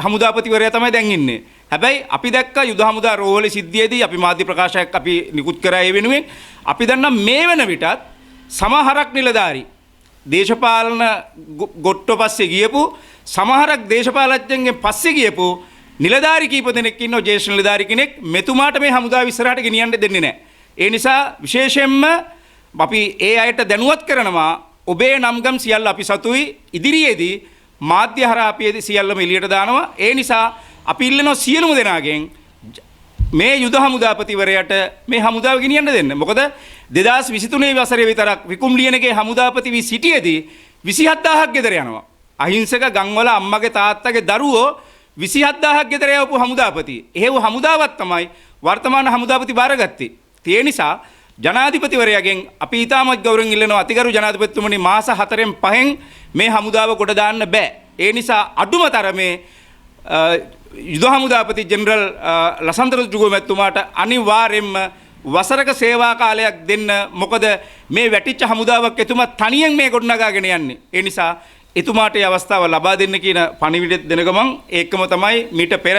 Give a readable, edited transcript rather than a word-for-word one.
හමුදාපතිවරයා තමයි දැන් ඉන්නේ. හැබැයි අපි දැක්ක යුද හමුදා රෝහල සිද්ධියේදී අපි මාධ්‍ය ප්‍රකාශයක් අපි නිකුත් කරා ඒ වෙනුවෙන් අපි දන්නා මේ වෙන විටත් සමහරක් නිලධාරි දේශපාලන ගොට්ටෝ පස්සේ ගියපු සමහරක් දේශපාලඥයන්ගෙන් පස්සේ ගියපු නිලධාරි කීප දෙනෙක් ඉන්නවා ජේෂ්ඨ නිලධාරි කෙනෙක් මෙතුමාට මේ හමුදාව ඉස්සරහට ගෙනියන්න දෙන්නේ නැහැ. ඒ නිසා විශේෂයෙන්ම අපි ඒ අයට දැනුවත් කරනවා ඔබේ නම්ගම් සියල්ල අපි සතුයි ඉදිරියේදී මාධ්‍ය හරහා අපි සියල්ලම එළියට දානවා. ඒ නිසා අපි ඉල්ලනවා සියලුම දෙනාගෙන් මේ යුද හමුදාපතිවරයාට මේ හමුදාව ගෙනියන්න දෙන්න. මොකද 2023 වසරේ විතරක් විකුම් ලියනගේ හමුදාපති වී සිටියේදී 27000ක් ගෙදර යනවා. අහිංසක ගම්වල අම්මගේ තාත්තගේ දරුවෝ 27000ක් ගෙදර යවපු හමුදාපති. එහෙව් හමුදාවක් තමයි වර්තමාන හමුදාපති බාරගත්තේ. ඒ නිසා ජනාධිපතිවරයාගෙන් අපි ඊටමත් ගෞරවයෙන් ඉල්ලනවා අතිගරු ජනාධිපතිතුමනි මාස 4න් 5න් මේ හමුදාව කොට දාන්න බෑ. ඒ නිසා අඩුම තරමේ යුද හමුදාපති ජෙනරල් ලසන්තර ජුගමැතිතුමාට අනිවාර්යයෙන්ම වසරක සේවා කාලයක් දෙන්න. මොකද මේ වැටිච්ච හමුදාවක් එතුමා තනියෙන් මේ ගොඩනගාගෙන යන්නේ. ඒ නිසා එතුමාට මේ අවස්ථාව ලබා දෙන්න කියන පණිවිඩය දෙන ගමන් ඒකම තමයි මීට පෙර